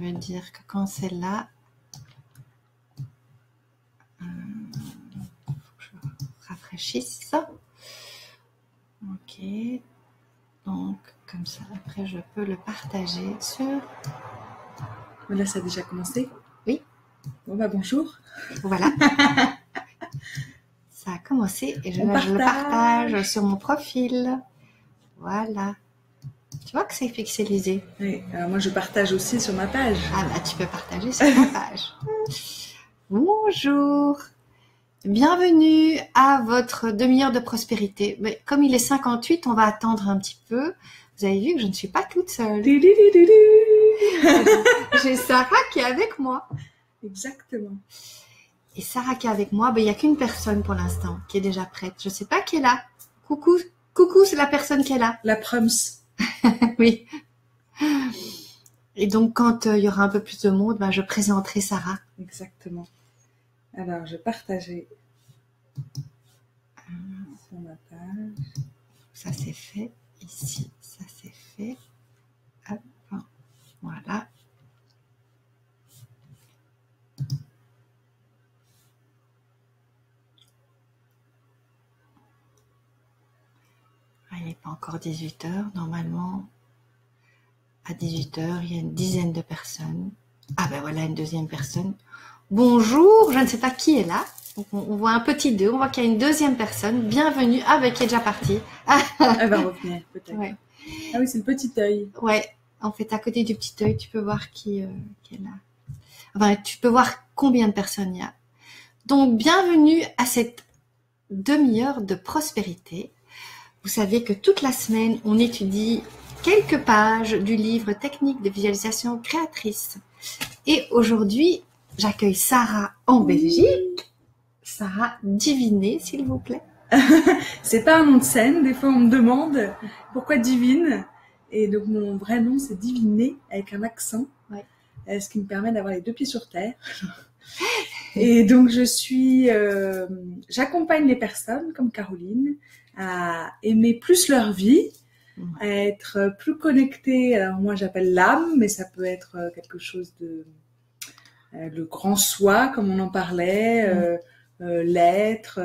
Ça veut dire que quand c'est là, faut que je rafraîchisse. Ok. Donc, comme ça, après, je peux le partager sur... Là, ça a déjà commencé? Oui. Bon, bah, bonjour. Voilà. Ça a commencé et je le partage sur mon profil. Voilà. Tu vois que c'est pixelisé. Oui, alors moi, je partage aussi sur ma page. Ah bah, tu peux partager sur ta page. Bonjour. Bienvenue à votre demi-heure de prospérité. Mais comme il est 58, on va attendre un petit peu. Vous avez vu que je ne suis pas toute seule. J'ai Sarah qui est avec moi. Exactement. Et Sarah qui est avec moi, il n'y a qu'une personne pour l'instant qui est déjà prête. Je ne sais pas qui est là. Coucou, c'est la personne qui est là. La Prums. Oui. Et donc, quand il y aura un peu plus de monde, je présenterai Sarah. Exactement. Alors, je partageais sur ma page. Ça, c'est fait. Ici, ça, c'est fait. Hop. Voilà. Il n'est pas encore 18 h. Normalement, à 18 h, il y a une dizaine de personnes. Ah ben voilà, une deuxième personne. Bonjour, je ne sais pas qui est là. Donc, on voit un petit 2, on voit qu'il y a une deuxième personne. Bienvenue. Ah ben qui est déjà partie. Elle va revenir peut-être. Ouais. Ah oui, c'est le petit œil. Ouais, en fait, à côté du petit œil, tu peux voir qui est là. Enfin, tu peux voir combien de personnes il y a. Donc, bienvenue à cette demi-heure de prospérité. Vous savez que toute la semaine, on étudie quelques pages du livre Technique de visualisation créatrice. Et aujourd'hui, j'accueille Sarah en Belgique. Sarah, divinez, s'il vous plaît. C'est pas un nom de scène. Des fois, on me demande pourquoi divine. Et donc, mon vrai nom, c'est Diviné, avec un accent. Ouais. Ce qui me permet d'avoir les deux pieds sur terre. Et donc, j'accompagne les personnes, comme Caroline, à aimer plus leur vie, à être plus connectées. Alors, moi, j'appelle l'âme, mais ça peut être quelque chose de... le grand soi, comme on en parlait, l'être,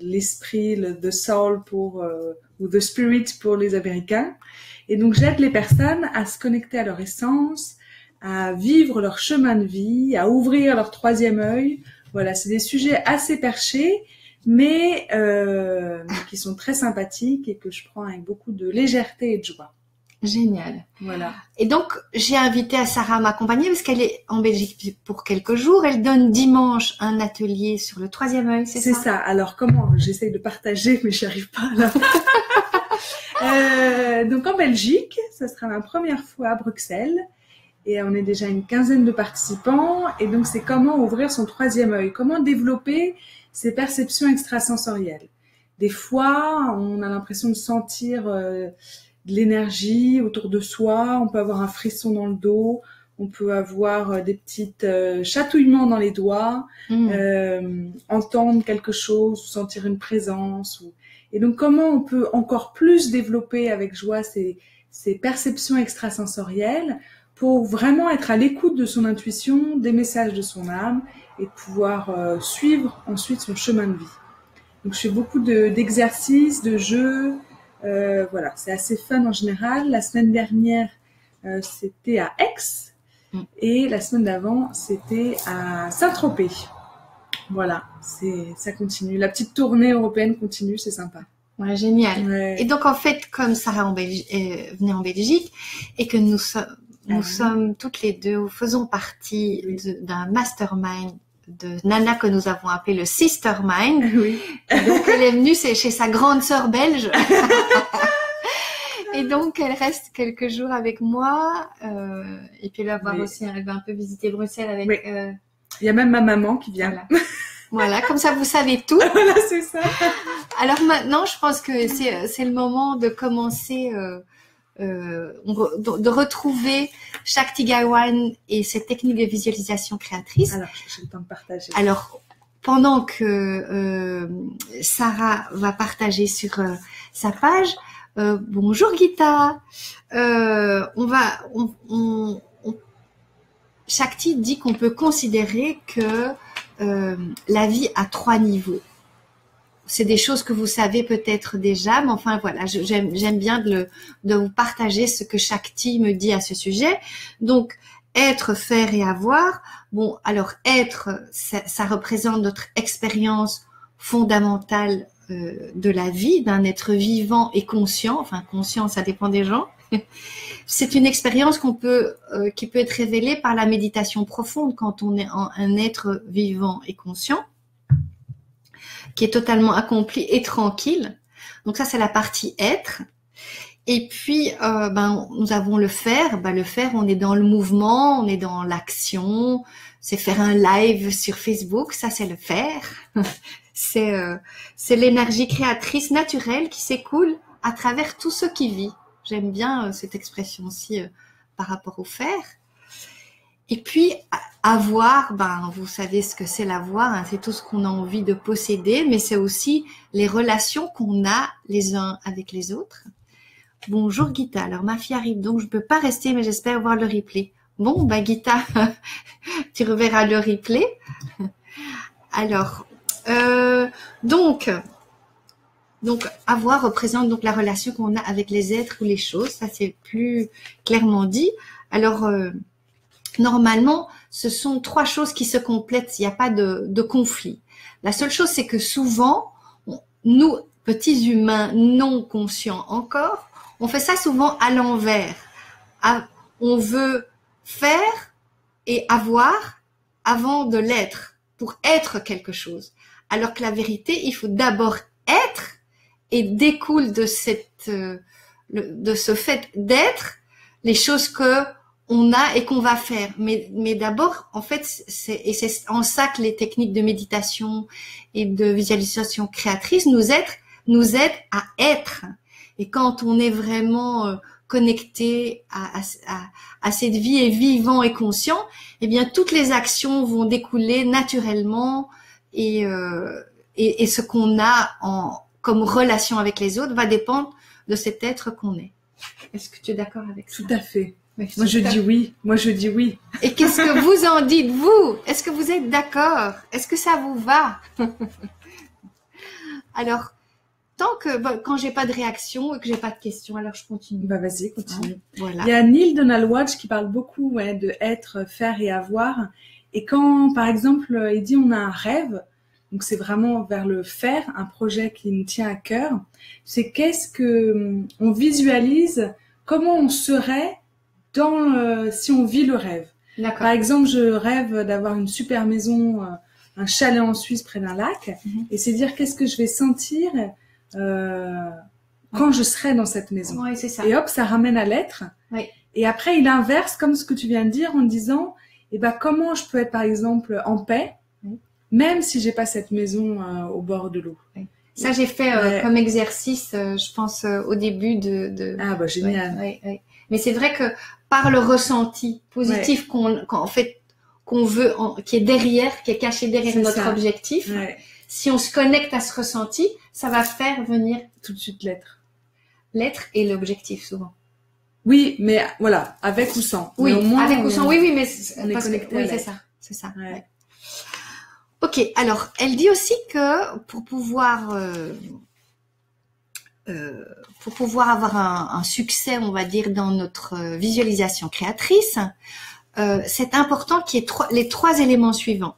l'esprit, the soul ou the spirit pour les Américains. Et donc, j'aide les personnes à se connecter à leur essence, à vivre leur chemin de vie, à ouvrir leur troisième œil. Voilà, c'est des sujets assez perchés, mais qui sont très sympathiques et que je prends avec beaucoup de légèreté et de joie. Génial. Voilà. Et donc, j'ai invité Sarah à m'accompagner parce qu'elle est en Belgique pour quelques jours. Elle donne dimanche un atelier sur le troisième œil, c'est ça? C'est ça. Alors, comment? J'essaye de partager, mais j'y arrive pas là. Donc, en Belgique, ça sera ma première fois à Bruxelles. Et on est déjà une quinzaine de participants. Et donc, c'est comment ouvrir son troisième œil. Comment développer ses perceptions extrasensorielles. Des fois, on a l'impression de sentir... de l'énergie autour de soi, on peut avoir un frisson dans le dos, on peut avoir des petites chatouillements dans les doigts, entendre quelque chose, sentir une présence. Et donc, comment on peut encore plus développer avec joie ces perceptions extrasensorielles pour vraiment être à l'écoute de son intuition, des messages de son âme et pouvoir suivre ensuite son chemin de vie. Donc, je fais beaucoup d'exercices, de jeux. Voilà, c'est assez fun en général. La semaine dernière, c'était à Aix et la semaine d'avant, c'était à Saint-Tropez. Voilà, ça continue. La petite tournée européenne continue, c'est sympa. Ouais, génial. Ouais. Et donc, en fait, comme Sarah venait en Belgique et que nous sommes toutes les deux, faisons partie d'un mastermind de Nana que nous avons appelé le Sister Mind. Oui. Et donc, elle est venue chez sa grande sœur belge. Et donc, elle reste quelques jours avec moi. Et puis, elle va un peu visiter Bruxelles avec... Oui. Il y a même ma maman qui vient. Voilà, comme ça, vous savez tout. Voilà, c'est ça. Alors maintenant, je pense que c'est le moment de commencer... de retrouver Shakti Gawain et ses techniques de visualisation créatrice. Alors, j'ai le temps de partager. Alors, pendant que Sarah va partager sur sa page, bonjour Gita. Shakti dit qu'on peut considérer que la vie a 3 niveaux. C'est des choses que vous savez peut-être déjà, mais enfin voilà, j'aime bien de vous partager ce que Shakti me dit à ce sujet. Donc, être, faire et avoir. Bon, alors être, ça représente notre expérience fondamentale de la vie, d'un être vivant et conscient. Enfin, conscient, ça dépend des gens. C'est une expérience qui peut être révélée par la méditation profonde quand on est un être vivant et conscient, qui est totalement accompli et tranquille. Donc ça, c'est la partie être. Et puis, nous avons le faire. Le faire, on est dans le mouvement, on est dans l'action. C'est faire un live sur Facebook, ça c'est le faire. C'est l'énergie créatrice naturelle qui s'écoule à travers tout ce qui vit. J'aime bien cette expression aussi par rapport au faire. Et puis, avoir, vous savez ce que c'est l'avoir, hein, c'est tout ce qu'on a envie de posséder, mais c'est aussi les relations qu'on a les uns avec les autres. Bonjour Gita, alors ma fille arrive, donc je ne peux pas rester, mais j'espère voir le replay. Bon, Gita, tu reverras le replay. Alors, donc avoir représente donc la relation qu'on a avec les êtres ou les choses, ça c'est plus clairement dit. Alors, normalement, ce sont 3 choses qui se complètent, il n'y a pas de conflit. La seule chose, c'est que souvent, nous, petits humains non conscients encore, on fait ça souvent à l'envers. On veut faire et avoir avant de l'être, pour être quelque chose. Alors que la vérité, il faut d'abord être, et découle de ce fait d'être les choses que on a et qu'on va faire. Mais d'abord, en fait, c'est en ça que les techniques de méditation et de visualisation créatrice nous aident à être. Et quand on est vraiment connecté à cette vie et vivant et conscient, eh bien, toutes les actions vont découler naturellement et ce qu'on a comme relation avec les autres va dépendre de cet être qu'on est. Est-ce que tu es d'accord avec ça? Tout à fait. Moi, je dis oui. Et qu'est-ce que vous en dites, vous? Est-ce que vous êtes d'accord? Est-ce que ça vous va? Alors, quand j'ai pas de réaction et que j'ai pas de questions, alors je continue. Vas-y, continue. Hein, voilà. Il y a Neil Donald Walsh qui parle beaucoup de être, faire et avoir. Et quand, par exemple, il dit on a un rêve, donc c'est vraiment vers le faire, un projet qui nous tient à cœur, c'est qu'est-ce que on visualise, comment on serait si on vit le rêve. D'accord. Par exemple, je rêve d'avoir une super maison, un chalet en Suisse près d'un lac, et c'est dire qu'est-ce que je vais sentir quand je serai dans cette maison. Oui, c'est ça. Et hop, ça ramène à l'être. Oui. Et après, il inverse, comme ce que tu viens de dire, en disant, comment je peux être, par exemple, en paix, même si j'ai pas cette maison au bord de l'eau. Oui. Ça, j'ai fait comme exercice, je pense, au début de... Ah, génial. Oui. Mais c'est vrai que par le ressenti positif qu'on veut, qui est derrière, qui est caché derrière notre objectif, si on se connecte à ce ressenti, ça va faire venir tout de suite l'être. L'être et l'objectif, souvent. Oui, mais voilà, avec ou sans. Oui, mais au moins, avec ou sans. Oui, mais on est connecté. Oui, c'est ça. Ouais. Ok, alors, elle dit aussi que pour pouvoir avoir un succès, on va dire, dans notre visualisation créatrice, c'est important qu'il y ait les 3 éléments suivants.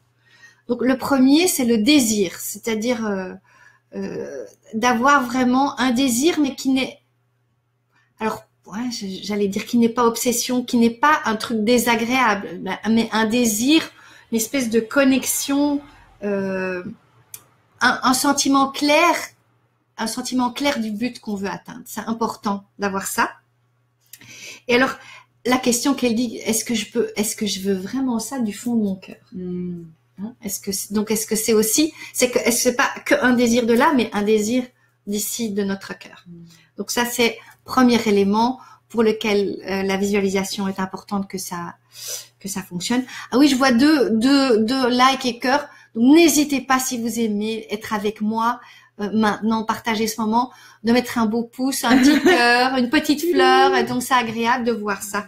Donc, le premier, c'est le désir, c'est-à-dire d'avoir vraiment un désir, mais qui n'est... Alors, j'allais dire qui n'est pas obsession, qui n'est pas un truc désagréable, mais un désir, une espèce de connexion, un sentiment clair du but qu'on veut atteindre. C'est important d'avoir ça. Et alors, la question qu'elle dit, est-ce que je veux vraiment ça du fond de mon cœur? Hein? Est-ce que c'est aussi, est-ce que c'est pas qu'un désir de là, mais un désir d'ici, de notre cœur. Donc ça, c'est premier élément pour lequel la visualisation est importante que ça fonctionne. Ah oui, je vois deux likes et cœurs. Donc n'hésitez pas, si vous aimez être avec moi maintenant, partager ce moment, de mettre un beau pouce, un petit cœur, une petite fleur. Et donc c'est agréable de voir ça.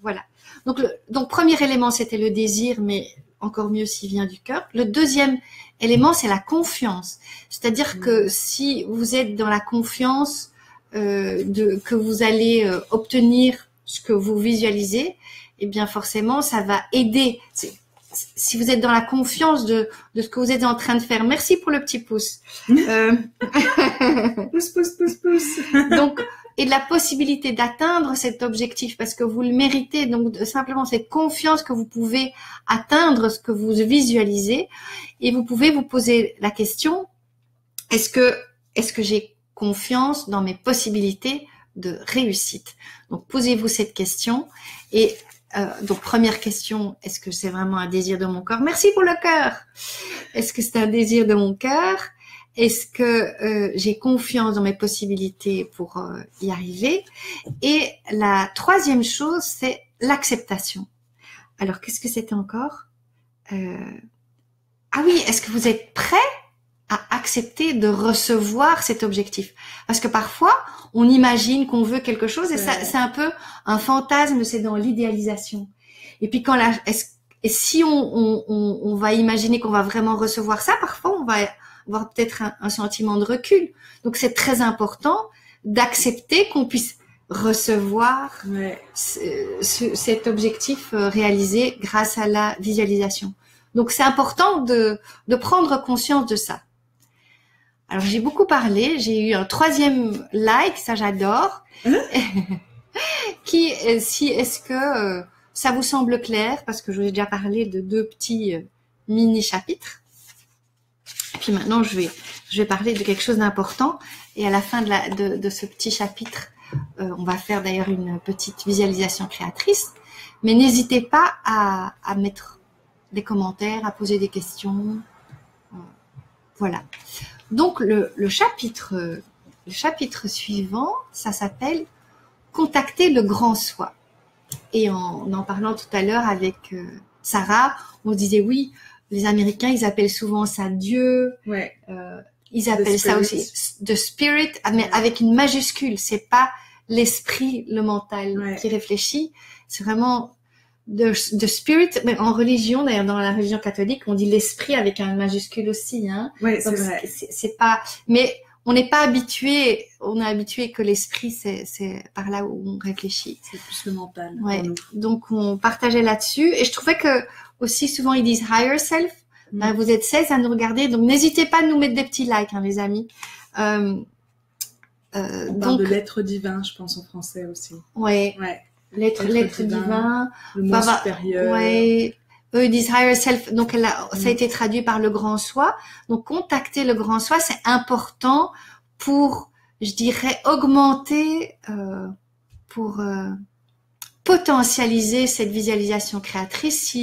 Voilà. Donc premier élément, c'était le désir, mais encore mieux s'il vient du cœur. Le deuxième élément, c'est la confiance. C'est-à-dire que si vous êtes dans la confiance que vous allez obtenir ce que vous visualisez, eh bien forcément, ça va aider. Si vous êtes dans la confiance de ce que vous êtes en train de faire. Merci pour le petit pouce. Pouce, pouce, pouce, pouce. Donc, et de la possibilité d'atteindre cet objectif parce que vous le méritez. Donc, simplement cette confiance que vous pouvez atteindre ce que vous visualisez. Et vous pouvez vous poser la question, est-ce que j'ai confiance dans mes possibilités de réussite? Donc, posez-vous cette question. Et donc, première question, est-ce que c'est vraiment un désir de mon cœur? Merci pour le cœur. Est-ce que c'est un désir de mon cœur? Est-ce que j'ai confiance dans mes possibilités pour y arriver? Et la troisième chose, c'est l'acceptation. Alors, qu'est-ce que c'était encore? Ah oui, est-ce que vous êtes prêt à accepter de recevoir cet objectif? Parce que parfois, on imagine qu'on veut quelque chose et ça, c'est un peu un fantasme, c'est dans l'idéalisation. Et puis et si on va imaginer qu'on va vraiment recevoir ça, parfois on va avoir peut-être un sentiment de recul. Donc c'est très important d'accepter qu'on puisse recevoir cet objectif réalisé grâce à la visualisation. Donc c'est important de prendre conscience de ça. Alors j'ai beaucoup parlé, j'ai eu un troisième like, ça j'adore. Est-ce que ça vous semble clair? Parce que je vous ai déjà parlé de 2 petits mini chapitres. Et puis maintenant je vais parler de quelque chose d'important. Et à la fin de ce petit chapitre, on va faire d'ailleurs une petite visualisation créatrice. Mais n'hésitez pas à mettre des commentaires, à poser des questions. Voilà. Donc le chapitre suivant, ça s'appelle Contacter le grand soi. Et en parlant tout à l'heure avec Sarah, on disait oui, les Américains ils appellent souvent ça Dieu. Ouais. Ils appellent ça aussi the spirit, mais avec une majuscule. C'est pas l'esprit, le mental qui réfléchit. C'est vraiment the spirit. Mais en religion, d'ailleurs dans la religion catholique, on dit l'esprit avec un majuscule aussi. Hein. Oui, c'est vrai. C'est pas. Mais on n'est pas habitué. On est habitué que l'esprit, c'est par là où on réfléchit. C'est plus le mental. Ouais. Donc on partageait là-dessus. Et je trouvais que aussi souvent ils disent higher self. Ben, vous êtes 16 à nous regarder, donc n'hésitez pas à nous mettre des petits likes, hein, les amis. On parle de l'être divin, je pense, en français aussi. Ouais. L'être divin. Le moi supérieur. Ouais. Eux, ils disent higher self. Donc, ça a été traduit par le grand soi. Donc, contacter le grand soi, c'est important pour, je dirais, augmenter, potentialiser cette visualisation créatrice.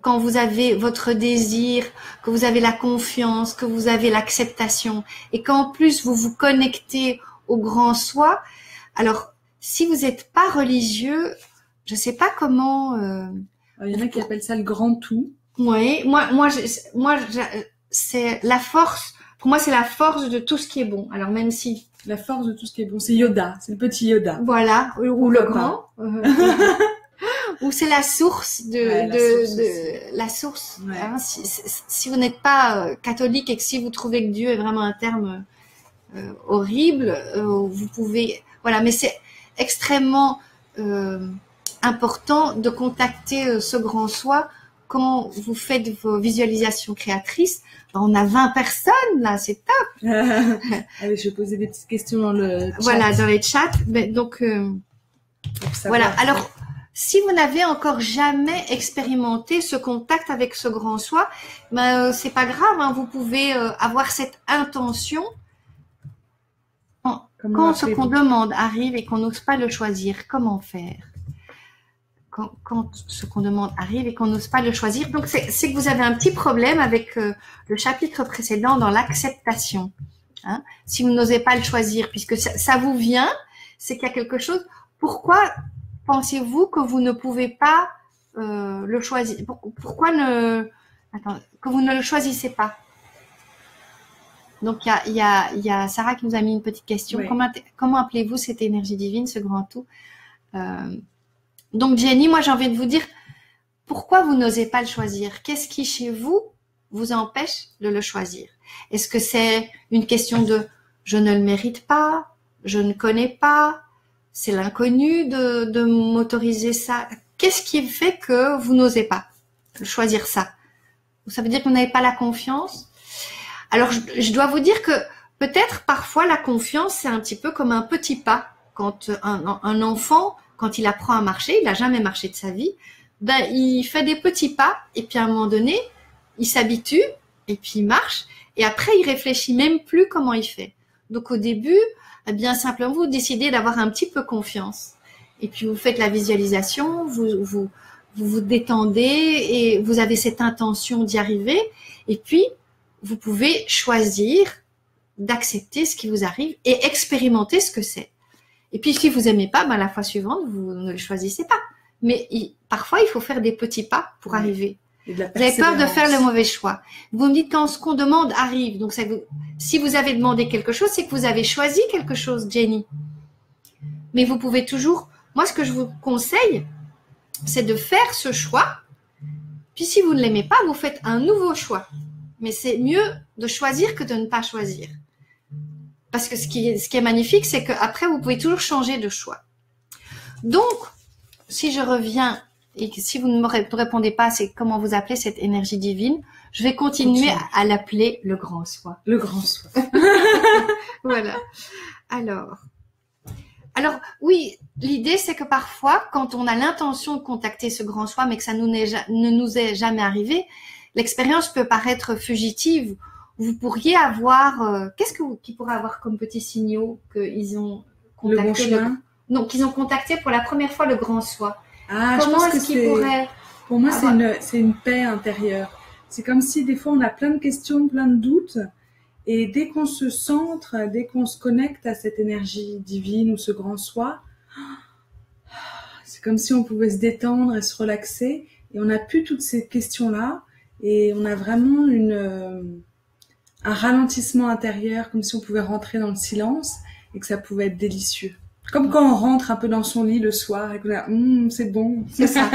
Quand vous avez votre désir, que vous avez la confiance, que vous avez l'acceptation et qu'en plus vous vous connectez au grand soi. Alors, si vous n'êtes pas religieux, je sais pas comment. Il y en a qui appellent ça le grand tout. Oui, c'est la force. Pour moi, c'est la force de tout ce qui est bon. Alors même si la force de tout ce qui est bon, c'est Yoda, c'est le petit Yoda. Voilà, ou le grand. Ou c'est la source la source. Ouais. Hein, si vous n'êtes pas catholique et que si vous trouvez que Dieu est vraiment un terme horrible, vous pouvez. Voilà, mais c'est extrêmement important de contacter ce grand soi quand vous faites vos visualisations créatrices. On a 20 personnes là, c'est top. Allez, je vais poser des petites questions dans le chat. Voilà, dans les chats. Donc voilà. Alors, si vous n'avez encore jamais expérimenté ce contact avec ce grand soi, c'est pas grave. Hein, vous pouvez avoir cette intention quand ce qu'on demande arrive et qu'on n'ose pas le choisir. Comment faire? Quand ce qu'on demande arrive et qu'on n'ose pas le choisir. Donc, c'est que vous avez un petit problème avec le chapitre précédent dans l'acceptation. Hein? Si vous n'osez pas le choisir, puisque ça vous vient, c'est qu'il y a quelque chose. Pourquoi pensez-vous que vous ne pouvez pas le choisir? Pourquoi que vous ne le choisissez pas? Donc, il y a Sarah qui nous a mis une petite question. Oui. Comment appelez-vous cette énergie divine, ce grand tout? Donc Jenny, moi j'ai envie de vous dire, pourquoi vous n'osez pas le choisir? Qu'est-ce qui chez vous empêche de le choisir? Est-ce que c'est une question de je ne le mérite pas, je ne connais pas, c'est l'inconnu de m'autoriser ça? Qu'est-ce qui fait que vous n'osez pas choisir ça? Ça veut dire que vous n'avez pas la confiance? Alors je dois vous dire que peut-être parfois la confiance c'est un petit peu comme un petit pas. Quand un enfant, quand il apprend à marcher, il n'a jamais marché de sa vie, ben il fait des petits pas et puis à un moment donné, il s'habitue et puis il marche et après il réfléchit même plus comment il fait. Donc au début, eh bien simplement vous décidez d'avoir un petit peu confiance et puis vous faites la visualisation, vous détendez et vous avez cette intention d'y arriver et puis vous pouvez choisir d'accepter ce qui vous arrive et expérimenter ce que c'est. Et puis, si vous aimez pas, ben, la fois suivante, vous ne le choisissez pas. Mais parfois, il faut faire des petits pas pour arriver. Vous avez peur de faire le mauvais choix. Vous me dites quand ce qu'on demande arrive. Donc, si vous avez demandé quelque chose, c'est que vous avez choisi quelque chose, Jenny. Mais vous pouvez toujours... Moi, ce que je vous conseille, c'est de faire ce choix. Puis, si vous ne l'aimez pas, vous faites un nouveau choix. Mais c'est mieux de choisir que de ne pas choisir. Parce que ce qui est magnifique, c'est qu'après, vous pouvez toujours changer de choix. Donc, si je reviens, et si vous ne me répondez pas, c'est comment vous appelez cette énergie divine, je vais continuer à l'appeler le grand soi. Le grand soi. Voilà. Alors, oui, l'idée, c'est que parfois, quand on a l'intention de contacter ce grand soi, mais que ça ne nous est jamais arrivé, l'expérience peut paraître fugitive. Vous pourriez avoir, qui pourrait avoir comme petits signaux qu'ils ont contacté le bon chemin. Non, qu'ils ont contacté pour la première fois le grand soi. Ah, comment est-ce qu'ils pourraient... Pour moi, c'est une paix intérieure. C'est comme si des fois on a plein de questions, plein de doutes, et dès qu'on se centre, dès qu'on se connecte à cette énergie divine ou ce grand soi, c'est comme si on pouvait se détendre et se relaxer, et on n'a plus toutes ces questions-là, et on a vraiment un ralentissement intérieur, comme si on pouvait rentrer dans le silence et que ça pouvait être délicieux. Comme quand on rentre un peu dans son lit le soir et qu'on a c'est bon. C'est ça.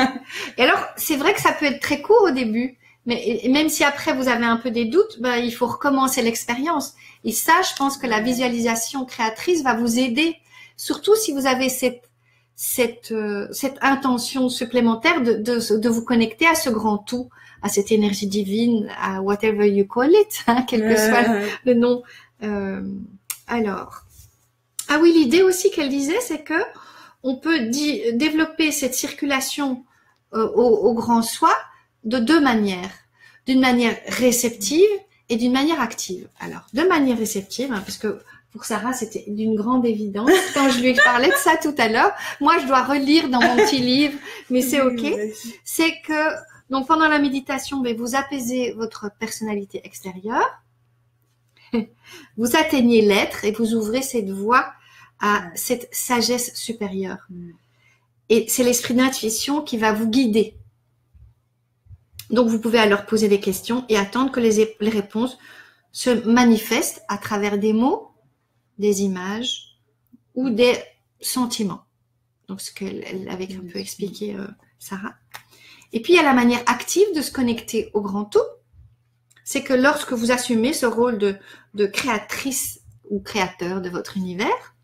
Et alors, c'est vrai que ça peut être très court au début, mais même si après vous avez un peu des doutes, ben, il faut recommencer l'expérience. Et ça, je pense que la visualisation créatrice va vous aider, surtout si vous avez cette intention supplémentaire de vous connecter à ce grand tout, à cette énergie divine, à whatever you call it, hein, quel que soit le nom. Alors, ah oui, l'idée aussi qu'elle disait, c'est que on peut développer cette circulation au grand soi de deux manières. D'une manière réceptive et d'une manière active. Alors, de manière réceptive, hein, parce que pour Sarah, c'était d'une grande évidence. Quand je lui parlais de ça tout à l'heure, moi, je dois relire dans mon petit livre, mais c'est OK. C'est que donc pendant la méditation, vous apaisez votre personnalité extérieure, vous atteignez l'être et vous ouvrez cette voie à cette sagesse supérieure. Et c'est l'esprit d'intuition qui va vous guider. Donc vous pouvez alors poser des questions et attendre que les réponses se manifestent à travers des mots, des images ou des sentiments. Donc ce qu'elle avait un peu expliqué, Sarah. Et puis, il y a la manière active de se connecter au grand tout. C'est que lorsque vous assumez ce rôle de créatrice ou créateur de votre univers,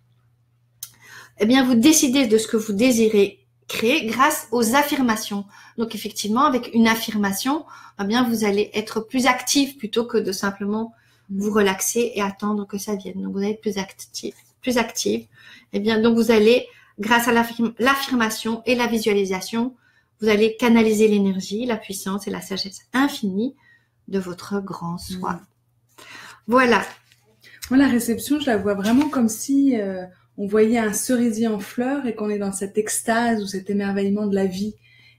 eh bien, vous décidez de ce que vous désirez créer grâce aux affirmations. Donc, effectivement, avec une affirmation, eh bien, vous allez être plus actif plutôt que de simplement vous relaxer et attendre que ça vienne. Donc, vous allez être plus active. Eh bien, donc, vous allez, grâce à l'affirmation et la visualisation, vous allez canaliser l'énergie, la puissance et la sagesse infinie de votre grand soi. Voilà. Moi, la réception, je la vois vraiment comme si on voyait un cerisier en fleurs et qu'on est dans cette extase ou cet émerveillement de la vie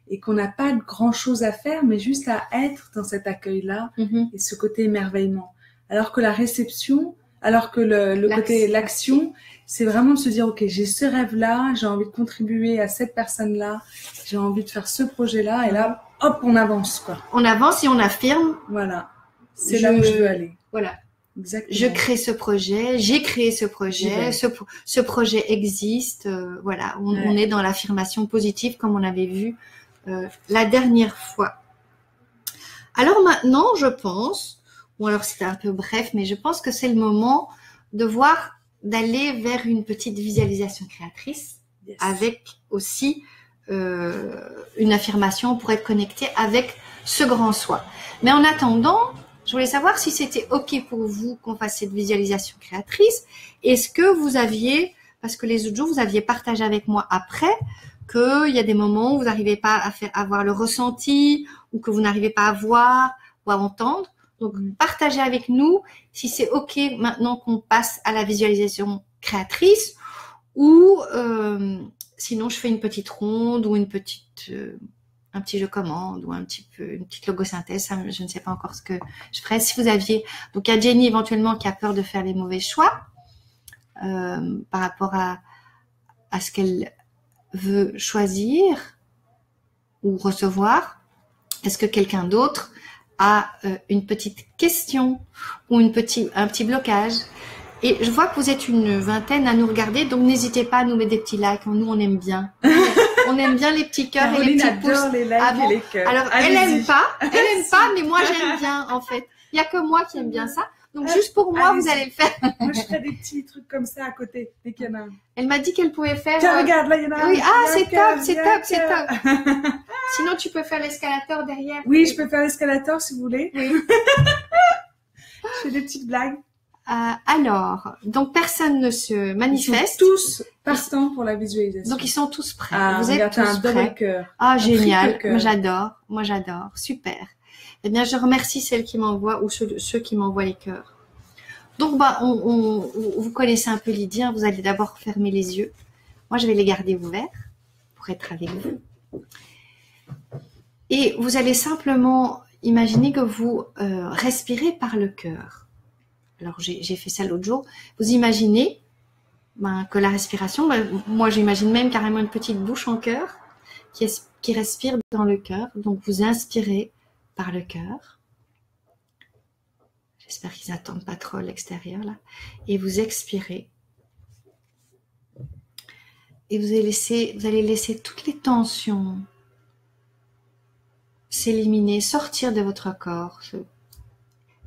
et qu'on n'a pas grand chose à faire, mais juste à être dans cet accueil-là et ce côté émerveillement. Alors que la réception, le côté l'action, c'est vraiment de se dire, ok, j'ai ce rêve-là, j'ai envie de contribuer à cette personne-là, j'ai envie de faire ce projet-là, et là, hop, on avance, quoi. On avance et on affirme. Voilà. C'est là où je veux aller. Voilà. Exactement. Je crée ce projet, j'ai créé ce projet, ce projet existe. Voilà, on est dans l'affirmation positive comme on avait vu la dernière fois. Alors maintenant, je pense, ou alors c'était un peu bref, mais je pense que c'est le moment d'aller vers une petite visualisation créatrice avec aussi une affirmation pour être connecté avec ce grand soi. Mais en attendant, je voulais savoir si c'était OK pour vous qu'on fasse cette visualisation créatrice. Est-ce que vous aviez, parce que les autres jours, vous aviez partagé avec moi après qu'il y a des moments où vous n'arrivez pas à avoir le ressenti ou que vous n'arrivez pas à voir ou à entendre. Donc, partagez avec nous si c'est OK maintenant qu'on passe à la visualisation créatrice ou sinon je fais une petite ronde ou un petit jeu commande ou une petite logosynthèse. Ça, je ne sais pas encore ce que je ferai. Si vous aviez, donc il y a Jenny éventuellement qui a peur de faire les mauvais choix par rapport à ce qu'elle veut choisir ou recevoir. Est-ce que quelqu'un d'autre a une petite question ou un petit blocage? Et je vois que vous êtes une vingtaine à nous regarder, donc n'hésitez pas à nous mettre des petits likes. Nous, on aime bien. On aime bien les petits cœurs et les petits pouces. Adore les likes et les cœurs. Alors, elle aime pas, mais moi, j'aime bien, en fait. Il y a que moi qui aime bien ça. Donc, juste pour moi, vous allez le faire. Moi, je ferai des petits trucs comme ça à côté, dès qu'il y en a un. Elle m'a dit qu'elle pouvait faire... Tiens, regarde, là, il y en a un. Oui, c'est top. Sinon, tu peux faire l'escalator derrière. Oui, je peux faire l'escalator si vous voulez. Oui. Je fais des petites blagues. Alors, donc personne ne se manifeste. Ils sont tous partants pour la visualisation. Donc ils sont tous prêts. Vous êtes tous prêts. Cœur. Ah, génial. Moi j'adore. Super. Eh bien, je remercie celles qui m'envoient ou ceux qui m'envoient les cœurs. Donc, vous connaissez un peu Lydie. Vous allez d'abord fermer les yeux. Moi, je vais les garder ouverts pour être avec vous. Et vous allez simplement imaginer que vous respirez par le cœur. Alors, j'ai fait ça l'autre jour. Vous imaginez que la respiration, moi j'imagine même carrément une petite bouche en cœur qui respire dans le cœur. Donc, vous inspirez par le cœur. J'espère qu'ils n'attendent pas trop à l'extérieur là. Et vous expirez. Et vous allez laisser toutes les tensions s'éliminer, sortir de votre corps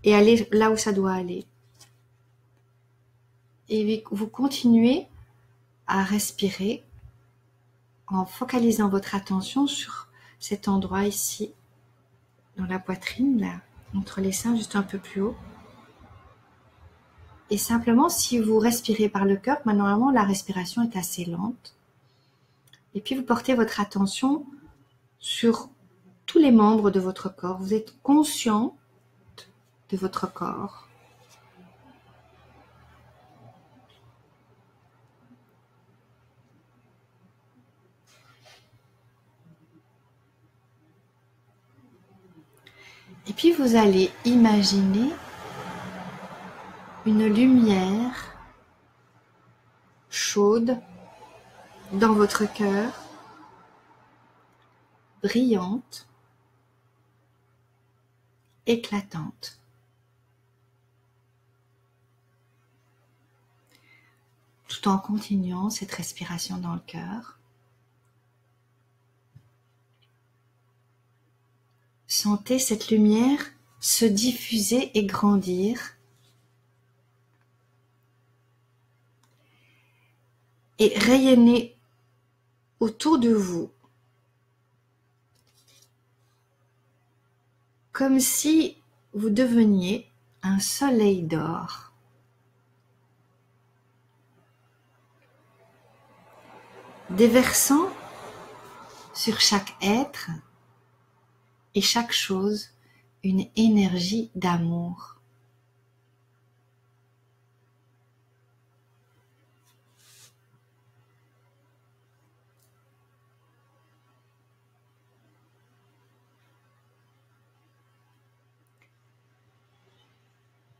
et aller là où ça doit aller. Et vous continuez à respirer en focalisant votre attention sur cet endroit ici, dans la poitrine, là, entre les seins, juste un peu plus haut. Et simplement, si vous respirez par le cœur, normalement, la respiration est assez lente. Et puis, vous portez votre attention sur tous les membres de votre corps. Vous êtes conscient de votre corps. Et puis vous allez imaginer une lumière chaude dans votre cœur, brillante, éclatante. Tout en continuant cette respiration dans le cœur. Sentez cette lumière se diffuser et grandir. Et rayonner autour de vous. Comme si vous deveniez un soleil d'or. Déversant sur chaque être et chaque chose une énergie d'amour.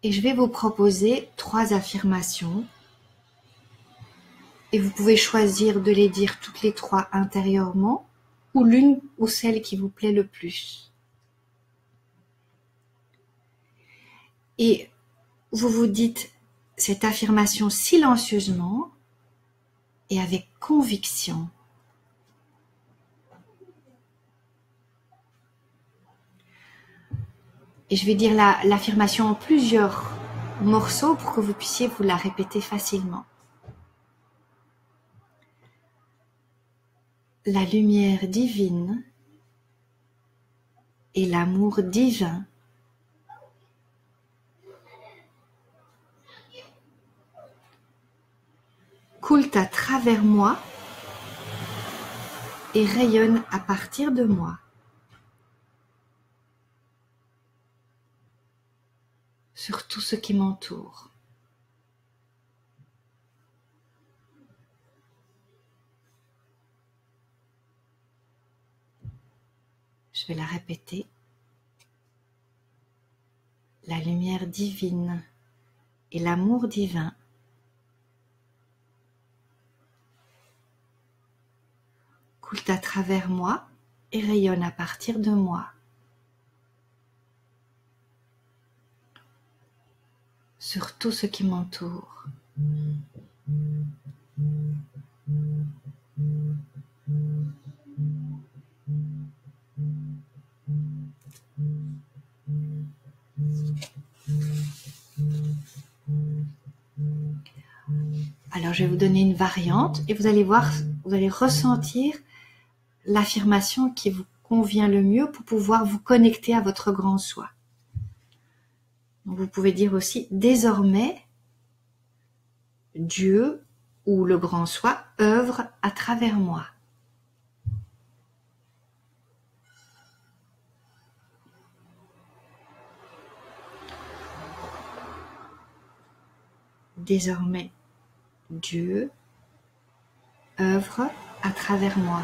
Et je vais vous proposer 3 affirmations. Et vous pouvez choisir de les dire toutes les 3 intérieurement ou l'une ou celle qui vous plaît le plus. Et vous vous dites cette affirmation silencieusement et avec conviction. Et je vais dire l'affirmation en plusieurs morceaux pour que vous puissiez vous la répéter facilement. La lumière divine et l'amour divin coulent à travers moi et rayonnent à partir de moi. Sur tout ce qui m'entoure. Je vais la répéter. La lumière divine et l'amour divin coulent à travers moi et rayonnent à partir de moi. Sur tout ce qui m'entoure. Alors je vais vous donner une variante et vous allez voir, vous allez ressentir l'affirmation qui vous convient le mieux pour pouvoir vous connecter à votre grand soi. Donc vous pouvez dire aussi, désormais, Dieu ou le grand soi œuvre à travers moi. Désormais, Dieu œuvre à travers moi.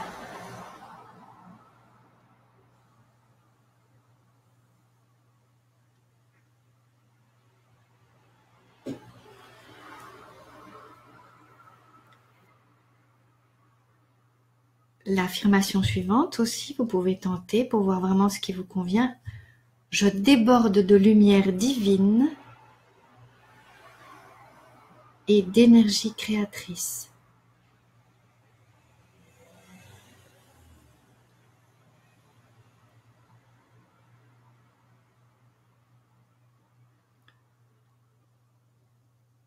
L'affirmation suivante aussi, vous pouvez tenter pour voir vraiment ce qui vous convient. Je déborde de lumière divine et d'énergie créatrice.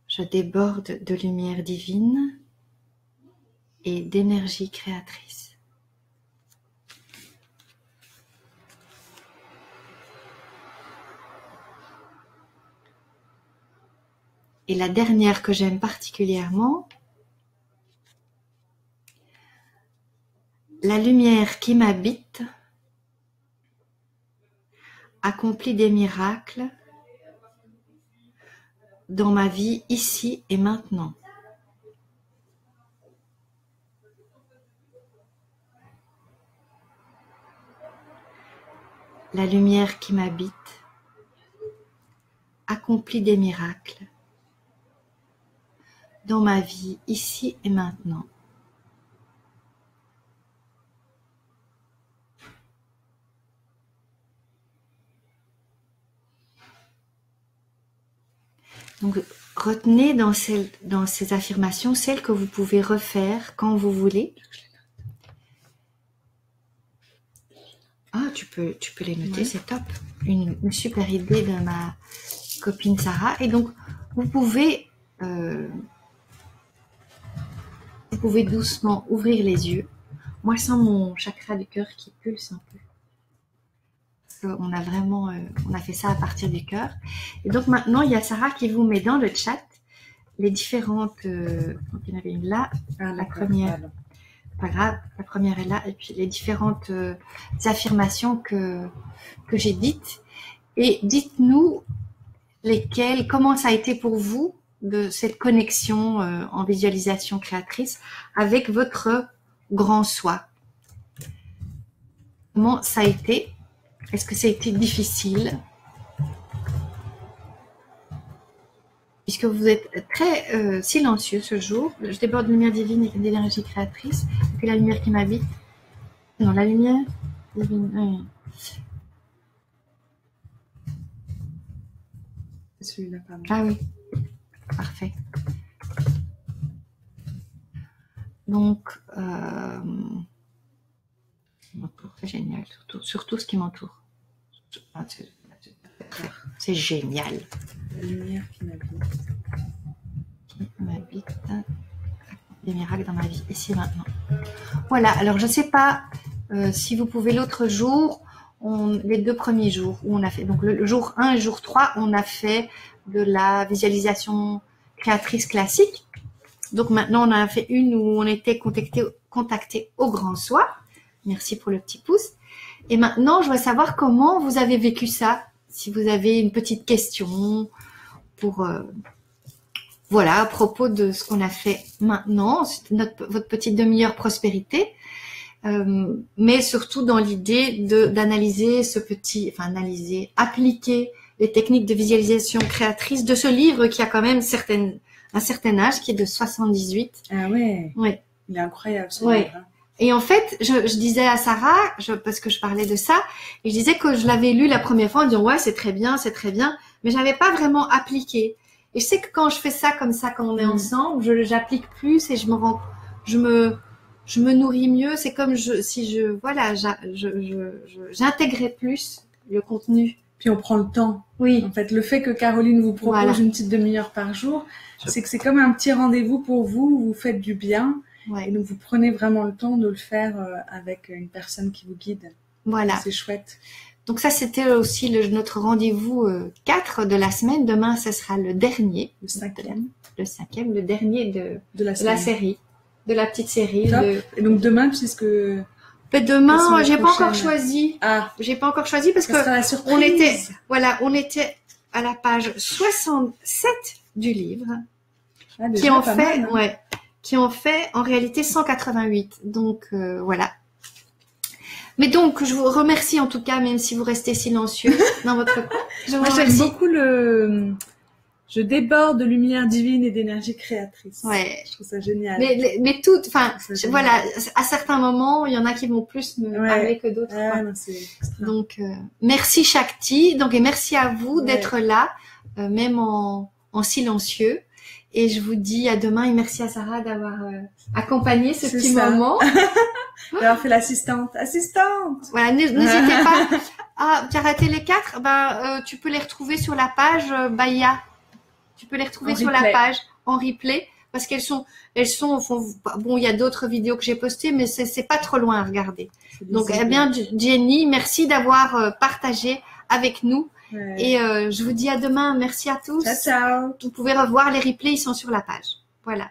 Je déborde de lumière divine et d'énergie créatrice. Et la dernière que j'aime particulièrement, la lumière qui m'habite accomplit des miracles dans ma vie ici et maintenant. La lumière qui m'habite accomplit des miracles dans ma vie ici et maintenant. Donc, retenez dans ces affirmations celles que vous pouvez refaire quand vous voulez. Ah, tu peux les noter, oui. C'est top. Une super idée de ma copine Sarah. Et donc, vous pouvez doucement ouvrir les yeux. Moi, je sens mon chakra du cœur qui pulse un peu. On a fait ça à partir du cœur. Et donc maintenant, il y a Sarah qui vous met dans le chat les différentes. Donc il y en avait une là, la première. Pas grave, la première est là, et puis les différentes affirmations que j'ai dites. Et dites-nous lesquelles, comment ça a été pour vous de cette connexion en visualisation créatrice avec votre grand soi. Comment ça a été? Est-ce que ça a été difficile? Puisque vous êtes très silencieux ce jour. Je déborde de lumière divine et d'énergie créatrice. Et puis la lumière qui m'habite. Non, la lumière divine. C'est celui-là, pardon. Ah oui, parfait. Donc, c'est génial, surtout ce qui m'entoure. C'est génial. La lumière qui m'habite. Qui m'habite. Des miracles dans ma vie, ici maintenant. Voilà, alors je ne sais pas si vous pouvez l'autre jour, les 2 premiers jours où on a fait, donc le jour 1 et le jour 3, on a fait de la visualisation créatrice classique. Donc maintenant, on en a fait une où on était contacté au grand soi. Merci pour le petit pouce. Et maintenant, je veux savoir comment vous avez vécu ça. Si vous avez une petite question pour... voilà, à propos de ce qu'on a fait maintenant, c'est votre petite demi-heure prospérité, mais surtout dans l'idée d'analyser appliquer les techniques de visualisation créatrice de ce livre qui a quand même un certain âge, qui est de 78. Ah ouais. Ouais. Il est incroyable ce Ouais. livre. Hein. Et en fait, je disais à Sarah, parce que je parlais de ça, et je disais que je l'avais lu la première fois en disant ouais, c'est très bien, mais j'avais pas vraiment appliqué. Et je sais que quand je fais ça comme ça, quand on est ensemble, j'applique plus et je me nourris mieux. C'est comme j'intégrais plus le contenu. Puis on prend le temps. Oui. En fait, le fait que Caroline vous propose une petite demi-heure par jour, c'est que c'est comme un petit rendez-vous pour vous. Vous faites du bien. Ouais. Et donc vous prenez vraiment le temps de le faire avec une personne qui vous guide. Voilà. C'est chouette. Donc ça, c'était aussi notre rendez-vous 4 de la semaine. Demain, ce sera le dernier. Le 5e. Le 5e, le dernier de la série. De la petite série. Et donc demain, puisque... Demain, j'ai pas encore choisi. Ah. J'ai pas encore choisi parce que on était à la page 67 du livre. Ah, qui en fait, mal, hein. Qui en fait en réalité 188. Donc voilà. Mais donc je vous remercie en tout cas, même si vous restez silencieux dans votre coin. Moi j'aime beaucoup je déborde de lumière divine et d'énergie créatrice. Ouais. Je trouve ça génial. Mais toutes, enfin, voilà, à certains moments, il y en a qui vont plus me parler que d'autres. Donc, merci Shakti. Donc, et merci à vous d'être là, même en silencieux. Et je vous dis à demain et merci à Sarah d'avoir accompagné ce petit moment. D'avoir fait l'assistante. Assistante! Voilà, n'hésitez pas. Ah, tu as raté les 4? Tu peux les retrouver sur la page Baya. Tu peux les retrouver sur la page en replay parce qu'elles sont, bon, il y a d'autres vidéos que j'ai postées, mais c'est pas trop loin à regarder. Donc, eh bien, Jenny, merci d'avoir partagé avec nous. Ouais. Et je vous dis à demain. Merci à tous. Ciao, ciao. Vous pouvez revoir les replays, ils sont sur la page. Voilà.